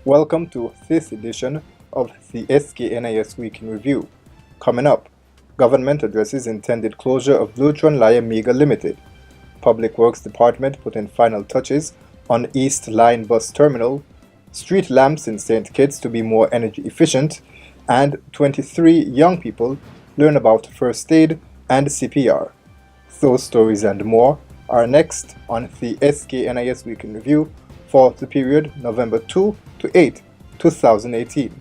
Welcome to this edition of the SKNIS Week in Review. Coming up, government addresses intended closure of Lutron Mega Limited. Public Works Department put in final touches on East Line Bus Terminal, street lamps in St. Kitts to be more energy efficient, and 23 young people learn about first aid and CPR. Those stories and more are next on the SKNIS Week in Review for the period November 2 to 8, 2018.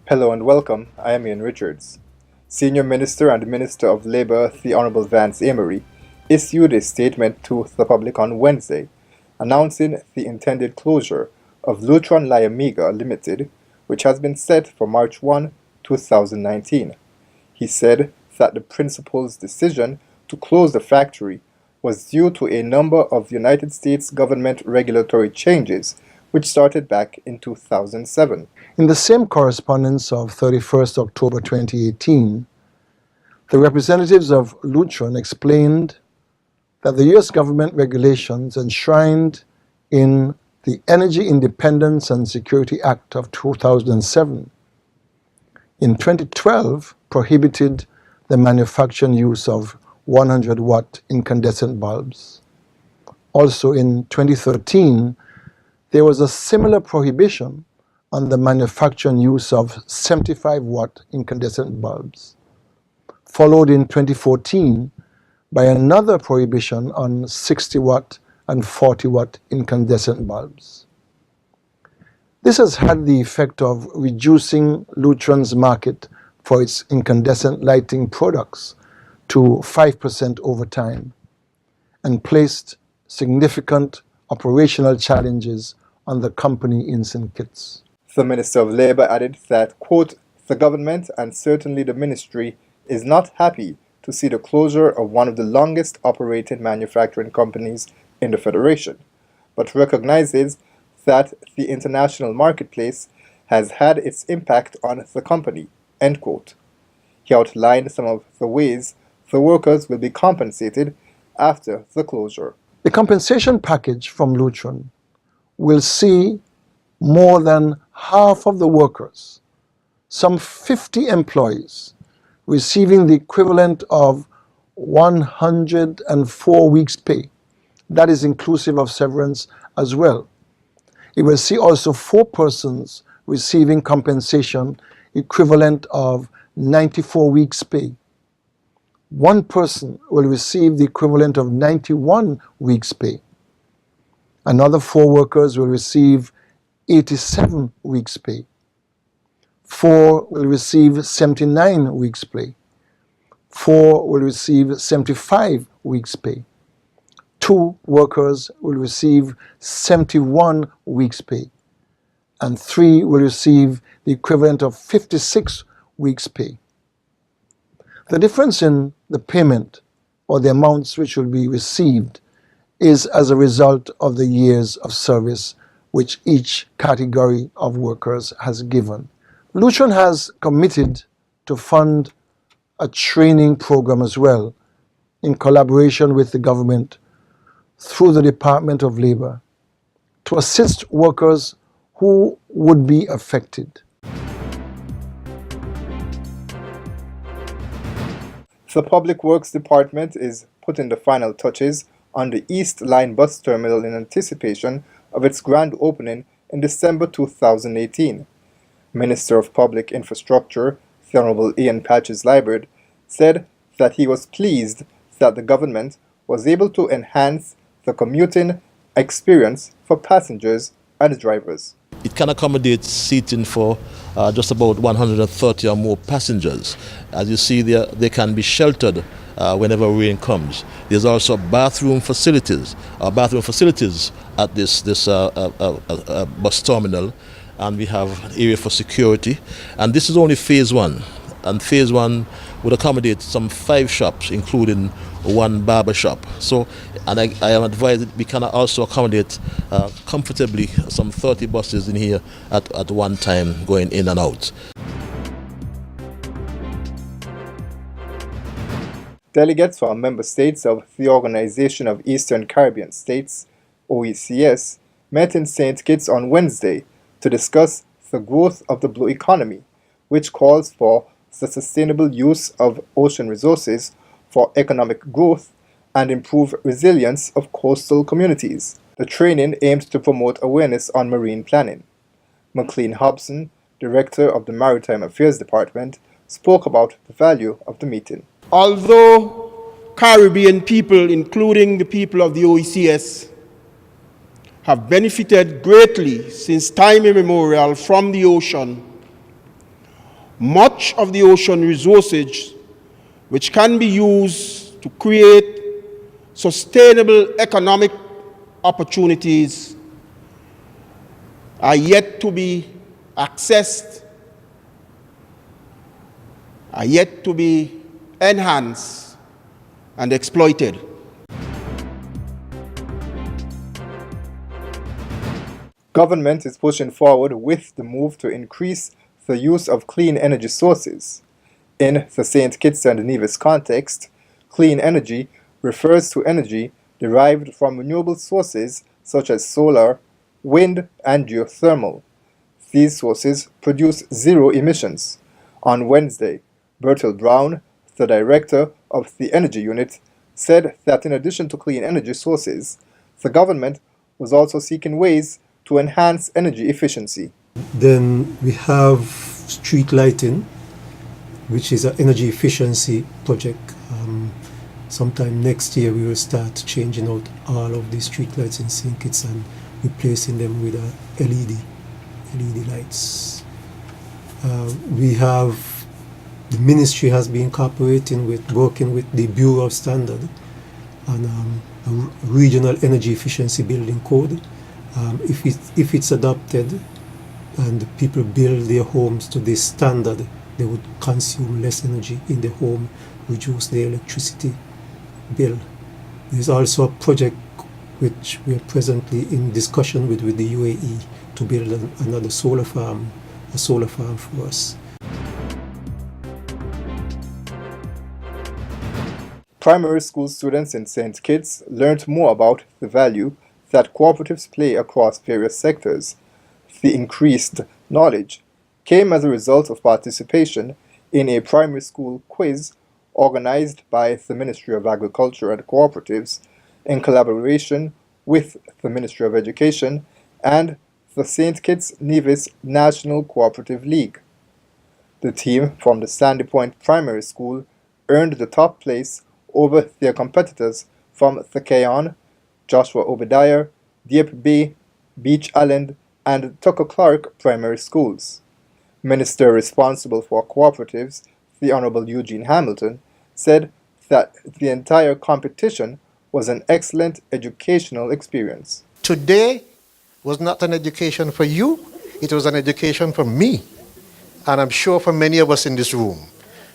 Hello and welcome, I am Ian Richards. Senior Minister and Minister of Labour, the Honourable Vance Amory, issued a statement to the public on Wednesday, announcing the intended closure of Lutron Mega Limited, which has been set for March 1, 2019. He said that the principal's decision to close the factory was due to a number of United States government regulatory changes which started back in 2007. In the same correspondence of 31st October 2018, the representatives of Lutron explained that the U.S. government regulations enshrined in the Energy Independence and Security Act of 2007 in 2012 prohibited the manufacture and use of 100-watt incandescent bulbs. Also in 2013, there was a similar prohibition on the manufacture and use of 75-watt incandescent bulbs, followed in 2014 by another prohibition on 60-watt and 40-watt incandescent bulbs. This has had the effect of reducing Lutron's market for its incandescent lighting products to 5% over time and placed significant operational challenges on the company in St. Kitts. The Minister of Labour added that, quote, the government and certainly the ministry is not happy to see the closure of one of the longest operating manufacturing companies in the Federation, but recognizes that the international marketplace has had its impact on the company, end quote. He outlined some of the ways the workers will be compensated after the closure. The compensation package from Lutron will see more than half of the workers, some 50 employees, receiving the equivalent of 104 weeks' pay. That is inclusive of severance as well. It will see also 4 persons receiving compensation equivalent of 94 weeks' pay. 1 person will receive the equivalent of 91 weeks' pay. Another 4 workers will receive 87 weeks' pay. 4 will receive 79 weeks' pay. 4 will receive 75 weeks' pay. 2 workers will receive 71 weeks' pay. And 3 will receive the equivalent of 56 weeks' pay. The difference in the payment or the amounts which will be received is as a result of the years of service which each category of workers has given. Lutron has committed to fund a training program as well in collaboration with the government through the Department of Labour to assist workers who would be affected. The Public Works Department is putting the final touches on the East Line Bus Terminal in anticipation of its grand opening in December 2018. Minister of Public Infrastructure, the Honourable Ian Patches-Liburd, said that he was pleased that the government was able to enhance the commuting experience for passengers and drivers. It can accommodate seating for just about 130 or more passengers. As you see, they can be sheltered whenever rain comes. There's also bathroom facilities at this bus terminal, and we have an area for security. And this is only phase one. And phase one would accommodate some 5 shops, including 1 barber shop. So, and I am advised that we can also accommodate comfortably some 30 buses in here at one time going in and out. Delegates from member states of the Organization of Eastern Caribbean States, OECS, met in St. Kitts on Wednesday to discuss the growth of the blue economy, which calls for the sustainable use of ocean resources for economic growth and improve resilience of coastal communities. The training aimed to promote awareness on marine planning. McLean Hobson, Director of the Maritime Affairs Department, spoke about the value of the meeting. Although Caribbean people, including the people of the OECS, have benefited greatly since time immemorial from the ocean, much of the ocean resources which can be used to create sustainable economic opportunities are yet to be accessed, are yet to be enhanced and exploited. Government is pushing forward with the move to increase the use of clean energy sources. In the St. Kitts and Nevis context, clean energy refers to energy derived from renewable sources such as solar, wind, and geothermal. These sources produce zero emissions. On Wednesday, Bertil Brown, the director of the Energy Unit, said that in addition to clean energy sources, the government was also seeking ways to enhance energy efficiency. Then we have street lighting, which is an energy efficiency project. Sometime next year we will start changing out all of the street lights in St. Kitts and replacing them with LED lights. We have, the ministry has been cooperating working with the Bureau of Standard on a regional energy efficiency building code. If it's adopted and people build their homes to this standard, they would consume less energy in the home, reduce their electricity bill. There's also a project which we are presently in discussion with the UAE to build another solar farm for us. Primary school students in St. Kitts learned more about the value that cooperatives play across various sectors. The increased knowledge came as a result of participation in a primary school quiz organized by the Ministry of Agriculture and Cooperatives in collaboration with the Ministry of Education and the St. Kitts Nevis National Cooperative League. The team from the Sandy Point Primary School earned the top place over their competitors from Thakayon, Joshua Obadiah, Dieppe Bay, Beach Island, and Tucker Clark Primary Schools. Minister responsible for cooperatives, the Honorable Eugene Hamilton, said that the entire competition was an excellent educational experience. Today was not an education for you, it was an education for me, and I'm sure for many of us in this room,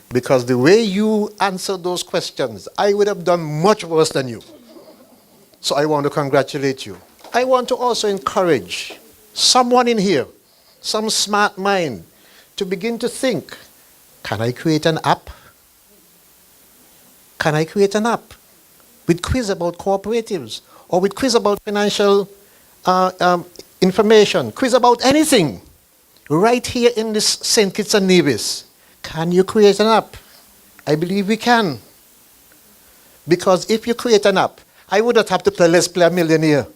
because the way you answered those questions, I would have done much worse than you. So I want to congratulate you. I want to also encourage someone in here, some smart mind, to begin to think, can I create an app? Can I create an app with quiz about cooperatives, or with quiz about financial information, quiz about anything, right here in this St. Kitts and Nevis? Can you create an app? I believe we can. Because if you create an app, I would not have to play Let's Play a Millionaire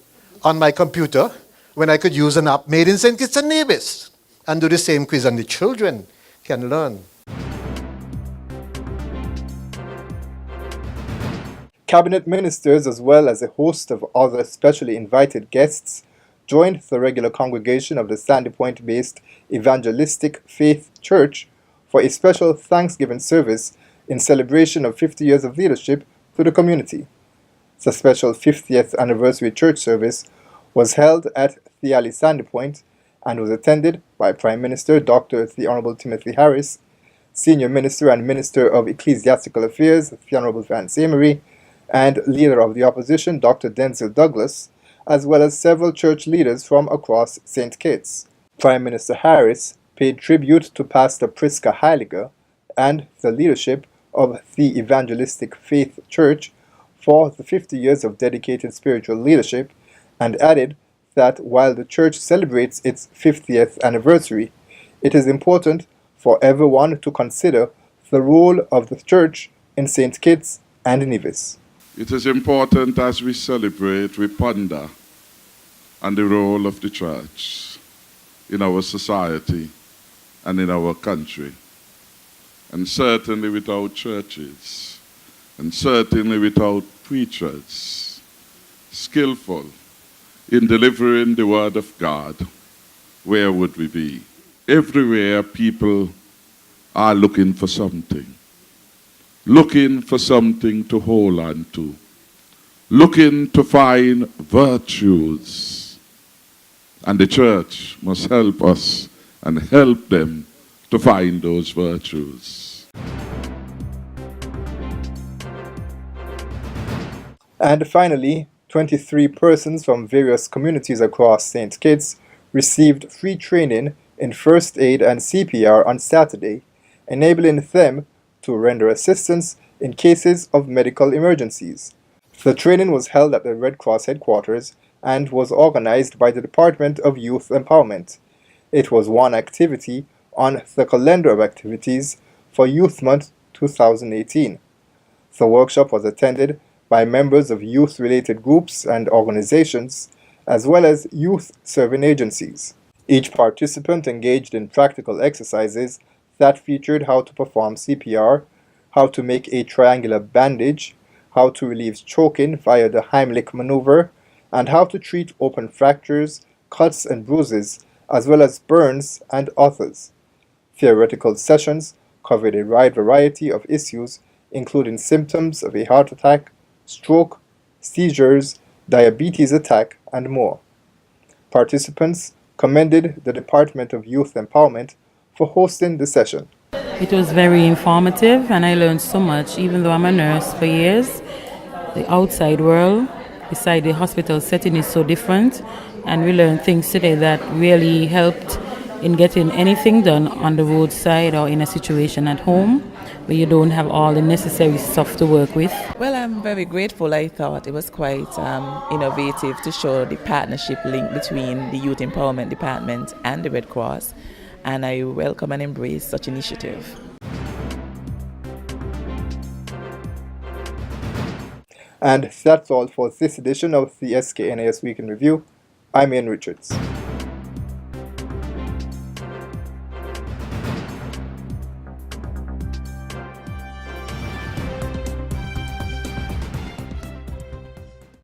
on my computer when I could use an app made in St. Kitts and Nevis and do the same quiz, and the children can learn. Cabinet ministers, as well as a host of other specially invited guests, joined the regular congregation of the Sandy Point-based Evangelistic Faith Church for a special Thanksgiving service in celebration of 50 years of leadership to the community. The special 50th anniversary church service was held at Theali Sandy Point and was attended by Prime Minister Dr. The Honorable Timothy Harris, Senior Minister and Minister of Ecclesiastical Affairs, the Honorable Vance Amory, and Leader of the Opposition, Dr. Denzil Douglas, as well as several church leaders from across St. Kitts. Prime Minister Harris paid tribute to Pastor Priska Heiliger and the leadership of the Evangelistic Faith Church for the 50 years of dedicated spiritual leadership, and added that while the church celebrates its 50th anniversary, it is important for everyone to consider the role of the church in St. Kitts and Nevis. It is important as we celebrate, we ponder on the role of the church in our society and in our country. And certainly without churches, and certainly without preachers skillful in delivering the word of God, where would we be? Everywhere people are looking for something to hold on to, looking to find virtues. And the church must help us and help them to find those virtues. And finally, 23 persons from various communities across St. Kitts received free training in first aid and CPR on Saturday, enabling them to render assistance in cases of medical emergencies. The training was held at the Red Cross headquarters and was organized by the Department of Youth Empowerment. It was one activity on the calendar of activities for Youth Month 2018. The workshop was attended by members of youth-related groups and organizations, as well as youth-serving agencies. Each participant engaged in practical exercises that featured how to perform CPR, how to make a triangular bandage, how to relieve choking via the Heimlich maneuver, and how to treat open fractures, cuts and bruises, as well as burns and others. Theoretical sessions covered a wide variety of issues, including symptoms of a heart attack, stroke, seizures, diabetes attack, and more. Participants commended the Department of Youth Empowerment for hosting the session. It was very informative and I learned so much. Even though I'm a nurse for years, the outside world beside the hospital setting is so different, and we learned things today that really helped in getting anything done on the roadside or in a situation at home where you don't have all the necessary stuff to work with. Well, I'm very grateful. I thought it was quite innovative to show the partnership link between the Youth Empowerment Department and the Red Cross, and I welcome and embrace such initiative. And that's all for this edition of the SKNIS Week in Review. I'm Ian Richards.